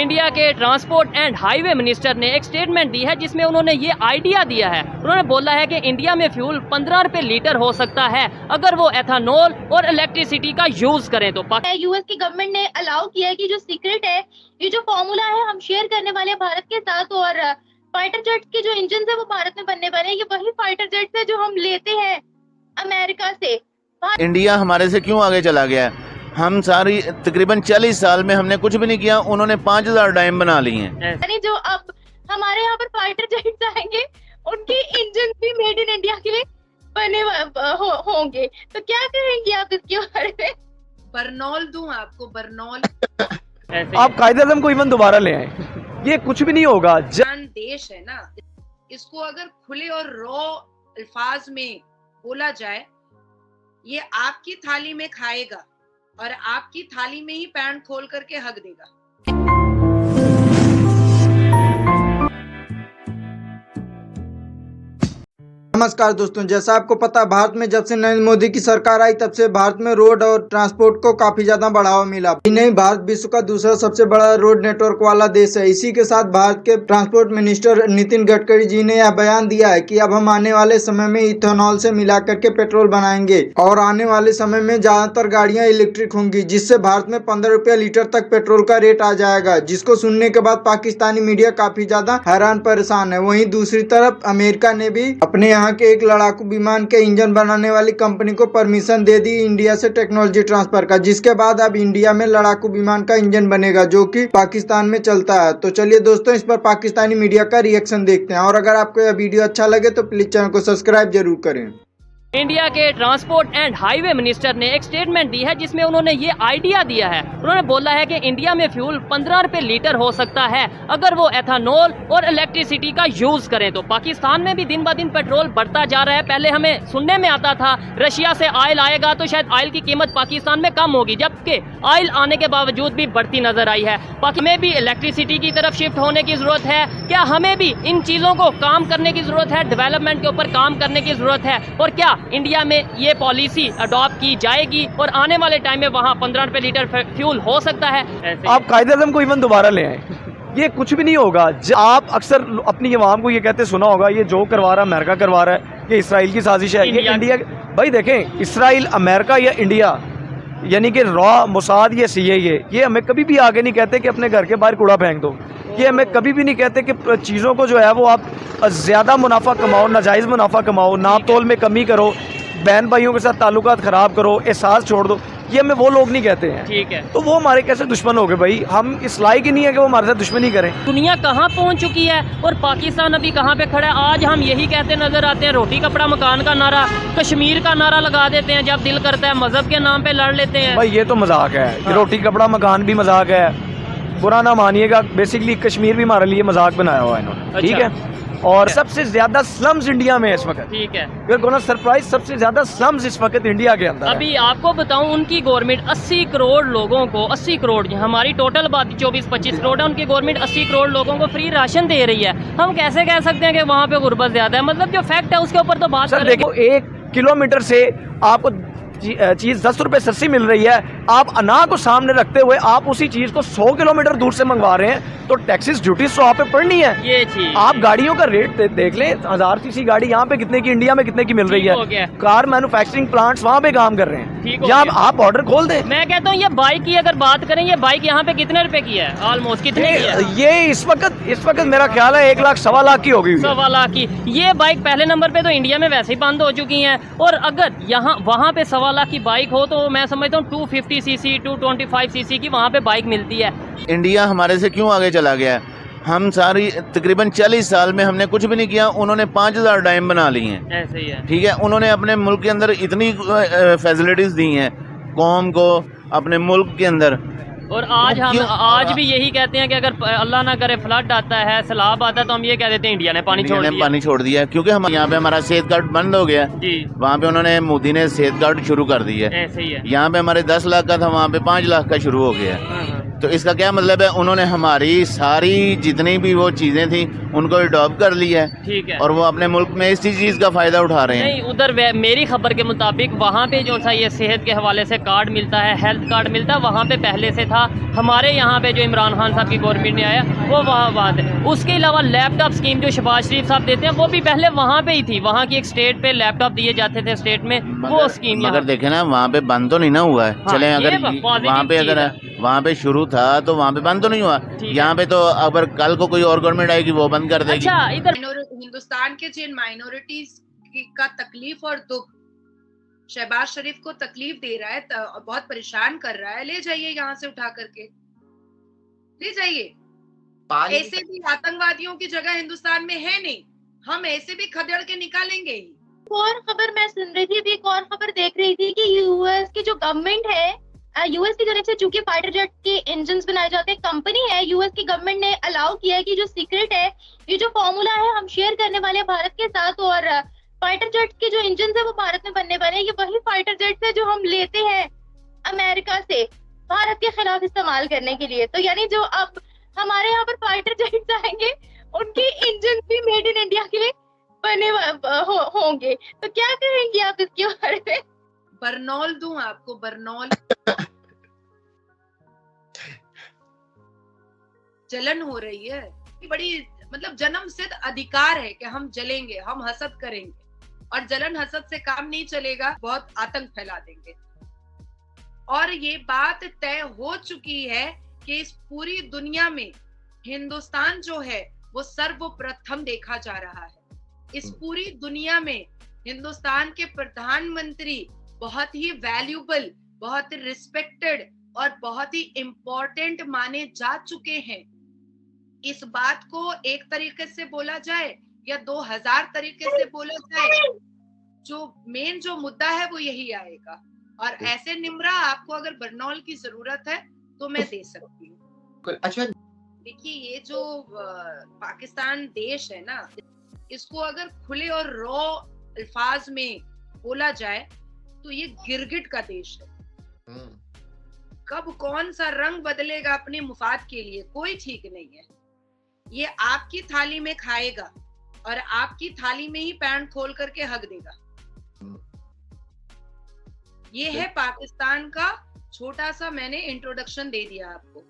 India के transport and highway minister ने एक स्टेटमेंट दी है जिसमें उन्होंने ये आइडिया दिया है। उन्होंने बोला है कि इंडिया में फ्यूल 15 रुपए लीटर हो सकता है अगर वो एथेनॉल और इलेक्ट्रिसिटी का यूज करें तो। यूएस की गवर्नमेंट ने अलाउ किया है कि जो सीक्रेट है, ये जो फॉर्मूला है हम शेयर करने वाले हैं भारत के साथ, और फाइटर जेट्स के जो इंजन है वो भारत में बनने वाले हैं। ये वही फाइटर जेट्स है जो हम लेते हैं अमेरिका से। इंडिया हमारे से क्यों आगे चला गया है? हम सारी तकरीबन 40 साल में हमने कुछ भी नहीं किया, उन्होंने 5000 डैम बना लिए हैं। जो अब हमारे यहाँ पर फाइटर जेट्स आएंगे उनके इंजन भी मेड इन इंडिया के बने होंगे, तो क्या कहेंगे आप इसके बारे में? बर्नौल दूं आपको, बर्नौल। आप कायदे-ए-आज़म को इवन दोबारा ले आए, ये कुछ भी नहीं होगा। जान देश है ना, इसको अगर खुले और रॉ अल्फाज में बोला जाए, ये आपकी थाली में खाएगा और आपकी थाली में ही पैंट खोल करके हक देगा। नमस्कार दोस्तों, जैसा आपको पता है भारत में जब से नरेंद्र मोदी की सरकार आई तब से भारत में रोड और ट्रांसपोर्ट को काफी ज्यादा बढ़ावा मिला। नहीं, भारत विश्व का दूसरा सबसे बड़ा रोड नेटवर्क वाला देश है। इसी के साथ भारत के ट्रांसपोर्ट मिनिस्टर नितिन गडकरी जी ने यह बयान दिया है कि अब हम आने वाले समय में इथेनॉल से मिला करके पेट्रोल बनाएंगे और आने वाले समय में ज्यादातर गाड़ियां इलेक्ट्रिक होंगी, जिससे भारत में 15 रुपया लीटर तक पेट्रोल का रेट आ जाएगा। जिसको सुनने के बाद पाकिस्तानी मीडिया काफी ज्यादा हैरान परेशान है। वहीं दूसरी तरफ अमेरिका ने भी अपने यहाँ के एक लड़ाकू विमान के इंजन बनाने वाली कंपनी को परमिशन दे दी इंडिया से टेक्नोलॉजी ट्रांसफर का, जिसके बाद अब इंडिया में लड़ाकू विमान का इंजन बनेगा जो कि पाकिस्तान में चलता है। तो चलिए दोस्तों, इस पर पाकिस्तानी मीडिया का रिएक्शन देखते हैं, और अगर आपको यह वीडियो अच्छा लगे तो प्लीज चैनल को सब्सक्राइब जरूर करें। इंडिया के ट्रांसपोर्ट एंड हाईवे मिनिस्टर ने एक स्टेटमेंट दी है जिसमें उन्होंने ये आइडिया दिया है। उन्होंने बोला है कि इंडिया में फ्यूल 15 रुपए लीटर हो सकता है अगर वो एथेनॉल और इलेक्ट्रिसिटी का यूज करें तो। पाकिस्तान में भी दिन ब दिन पेट्रोल बढ़ता जा रहा है। पहले हमें सुनने में आता था रशिया से ऑयल आएगा तो शायद ऑयल की कीमत पाकिस्तान में कम होगी, जबकि ऑयल आने के बावजूद भी बढ़ती नजर आई है। हमें भी इलेक्ट्रिसिटी की तरफ शिफ्ट होने की जरूरत है। क्या हमें भी इन चीजों को काम करने की जरूरत है, डेवलपमेंट के ऊपर काम करने की जरूरत है? और क्या इंडिया में ये पॉलिसी अडॉप्ट की जाएगी और आने वाले टाइम में वहाँ 15 रुपए लीटर फ्यूल हो सकता है? आप कायदे-ए-आज़म को इवन दोबारा ले आए, ये कुछ भी नहीं होगा। आप अक्सर अपनी अवाम को ये कहते सुना होगा, ये जो करवा रहा है अमेरिका करवा रहा है, ये इसराइल की साजिश है, ये इंडिया। भाई देखें, इसराइल, अमेरिका या इंडिया, यानी कि रॉ, मोसाद या CIA, ये हमें कभी भी आगे नहीं कहते कि अपने घर के बाहर कूड़ा फेंक दो। ये हमें कभी भी नहीं कहते कि चीज़ों को जो है वो आप ज़्यादा मुनाफा कमाओ, नाजायज़ मुनाफा कमाओ, नाप तोल में कमी करो, बहन भाइयों के साथ ताल्लुकात ख़राब करो, एहसास छोड़ दो। ये हमें वो लोग नहीं कहते हैं। ठीक है, तो वो हमारे कैसे दुश्मन हो गए भाई? हम इस लायक ही नहीं है कि वो हमारे साथ दुश्मनी करें। दुनिया कहाँ पहुँच चुकी है और पाकिस्तान अभी कहाँ पे खड़ा है? आज हम यही कहते नजर आते हैं, रोटी कपड़ा मकान का नारा, कश्मीर का नारा लगा देते हैं जब दिल करता है, मजहब के नाम पे लड़ लेते हैं। भाई ये तो मजाक है। हाँ। रोटी कपड़ा मकान भी मजाक है, बुरा ना मानिएगा। बेसिकली कश्मीर भी हमारे लिए मजाक बनाया हुआ है इन्होंने। ठीक है, और सबसे ज्यादा स्लम्स इंडिया में इस वक्त। ठीक है, सरप्राइज, सबसे ज्यादा स्लम्स इस वक्त इंडिया के अंदर। अभी आपको बताऊं, उनकी गवर्नमेंट 80 करोड़ लोगों को, 80 करोड़, हमारी टोटल आबादी 24-25 करोड़ है, उनकी गवर्नमेंट 80 करोड़ लोगों को फ्री राशन दे रही है। हम कैसे कह सकते हैं कि वहाँ पे गुर्बत ज्यादा है? मतलब जो फैक्ट है उसके ऊपर तो बात सर देखो, 1 किलोमीटर से आपको चीज 10 रुपए सस्ती मिल रही है, आप अना को सामने रखते हुए आप उसी चीज को 100 किलोमीटर दूर से मंगवा रहे हैं, तो टैक्सेस ड्यूटीज तो आप पे पड़नी है। ये चीज आप गाड़ियों का रेट देख लें, 1000 सीसी गाड़ी यहाँ पे कितने की, इंडिया में कितने की मिल रही है। कार मैन्युफैक्चरिंग प्लांट्स वहाँ पे काम कर रहे हैं, यहाँ आप ऑर्डर खोल दें। मैं कहता हूँ ये बाइक की अगर बात करें, ये बाइक यहाँ पे कितने रुपए की है? ऑलमोस्ट कितने की है? ये इस वक्त मेरा ख्याल है 1 लाख 1.25 लाख की होगी। 1.25 लाख की ये बाइक पहले नंबर पे तो इंडिया में वैसे ही बंद हो चुकी है, और अगर यहाँ वहाँ पे 1.25 लाख की बाइक हो तो मैं समझता हूँ 250 सीसी 225 सीसी की वहाँ पे बाइक मिलती है। इंडिया हमारे से क्यों आगे चला गया है? हम सारी तकरीबन 40 साल में हमने कुछ भी नहीं किया, उन्होंने 5000 डैम बना ली हैं। ऐसे ही है। ठीक है, उन्होंने अपने मुल्क के अंदर इतनी फैसिलिटीज दी हैं कौम को अपने मुल्क के अंदर। और आज हम आज भी यही कहते हैं कि अगर अल्लाह ना करे फ्लड आता है, सैलाब आता है, तो हम ये कह देते हैं इंडिया ने पानी छोड़ दिया, क्योंकि हम यहाँ पे हमारा सेहत कार्ड बंद हो गया जी। वहाँ पे उन्होंने, मोदी ने सेहत कार्ड शुरू कर दी है। ऐसे ही है। यहाँ पे हमारे 10 लाख का था, वहाँ पे 5 लाख का शुरू हो गया। तो इसका क्या मतलब है, उन्होंने हमारी सारी जितनी भी वो चीज़ें थी उनको अडॉप्ट कर लिया है ठीक है। और वो अपने मुल्क में इसी चीज़ का फ़ायदा उठा रहे हैं। नहीं, उधर मेरी खबर के मुताबिक वहाँ पे जो सा ये सेहत के हवाले से कार्ड मिलता है, हेल्थ कार्ड मिलता है, वहाँ पे पहले से था। हमारे यहाँ पे जो इमरान खान साहब की गवर्नमेंट ने आया वो वहाँ बात है। उसके अलावा लैपटॉप स्कीम जो शहबाज शरीफ साहब देते हैं वो भी पहले वहाँ पे ही थी। वहाँ की एक स्टेट पे लैपटॉप दिए जाते थे स्टेट में, वो स्कीम। मगर देखे ना वहाँ पे बंद तो नहीं ना हुआ है। हाँ, चले अगर वहाँ पे वहाँ पे शुरू था तो वहाँ पे बंद तो नहीं हुआ। यहाँ पे तो अगर कल को कोई और गवर्नमेंट आएगी वो बंद कर देगी। अच्छा, इधर हिंदुस्तान के जिन माइनॉरिटीज का तकलीफ और दुख शहबाज शरीफ को तकलीफ दे रहा है, बहुत परेशान कर रहा है, ले जाइए यहाँ से उठा करके ले जाइए। ऐसे भी आतंकवादियों की जगह हिंदुस्तान में है नहीं, हम ऐसे भी खदेड़ के निकालेंगे ही। और खबर मैं सुन रही थी अभी, एक और खबर देख रही थी कि यूएस की जो गवर्नमेंट है, यूएस की तरफ से चूंकि फाइटर जेट के इंजन बनाए जाते हैं, कंपनी है, यूएस की गवर्नमेंट ने अलाउ किया है कि जो सीक्रेट है, ये जो फॉर्मूला है हम शेयर करने वाले हैं भारत के साथ। और फाइटर जेट के जो इंजन है वो भारत में बनने वाले हैं। ये वही फाइटर जेट है जो हम लेते हैं अमेरिका से भारत के खिलाफ इस्तेमाल करने के लिए। तो यानी जो अब हमारे यहाँ पर फाइटर जेट आएंगे उनके इंजन भी मेड इन इंडिया के बने होंगे। तो क्या कहेंगे आप इसके बारे में? बर्नौल दूं आपको, बर्नौल। जलन हो रही है, बड़ी मतलब जन्म सिद्ध अधिकार है कि हम जलेंगे, हम हसद करेंगे, और जलन हसद से काम नहीं चलेगा, बहुत आतंक फैला देंगे। और ये बात तय हो चुकी है कि इस पूरी दुनिया में हिंदुस्तान जो है वो सर्वप्रथम देखा जा रहा है। इस पूरी दुनिया में हिंदुस्तान के प्रधानमंत्री बहुत ही वैल्यूबल, बहुत ही रिस्पेक्टेड और बहुत ही इम्पोर्टेंट माने जा चुके हैं। इस बात को एक तरीके से बोला जाए या 2000 तरीके से बोला जाए, जो मुद्दा है वो यही आएगा। और ऐसे निम्रा आपको अगर बर्नौल की जरूरत है तो मैं दे सकती हूँ। अच्छा, देखिए ये जो पाकिस्तान देश है ना, इसको अगर खुले और रॉ अल्फाज में बोला जाए तो ये गिरगिट का देश है। कब कौन सा रंग बदलेगा अपने मुफाद के लिए कोई ठीक नहीं है। ये आपकी थाली में खाएगा और आपकी थाली में ही पैंट खोल करके हक देगा। ये है पाकिस्तान का छोटा सा, मैंने इंट्रोडक्शन दे दिया आपको।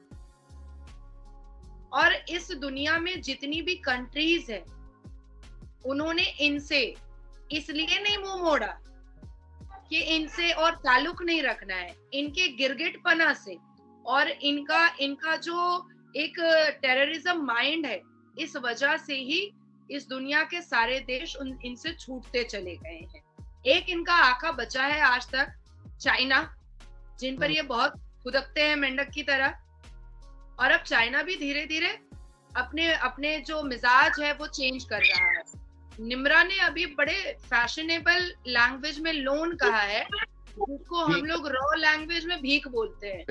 और इस दुनिया में जितनी भी कंट्रीज है उन्होंने इनसे इसलिए नहीं मुंह मोड़ा कि इनसे और ताल्लुक नहीं रखना है, इनके गिरगिटपना से और इनका जो एक टेररिज्म माइंड है, इस वजह से ही इस दुनिया के सारे देश इनसे छूटते चले गए हैं। एक इनका आका बचा है आज तक, चाइना, जिन पर ये बहुत खुदकते हैं मेंढक की तरह। और अब चाइना भी धीरे धीरे अपने जो मिजाज है वो चेंज कर रहा है। निम्रा ने अभी बड़े फैशनेबल लैंग्वेज में लोन कहा है, जिसको हम लोग रॉ लैंग्वेज में भीख बोलते हैं।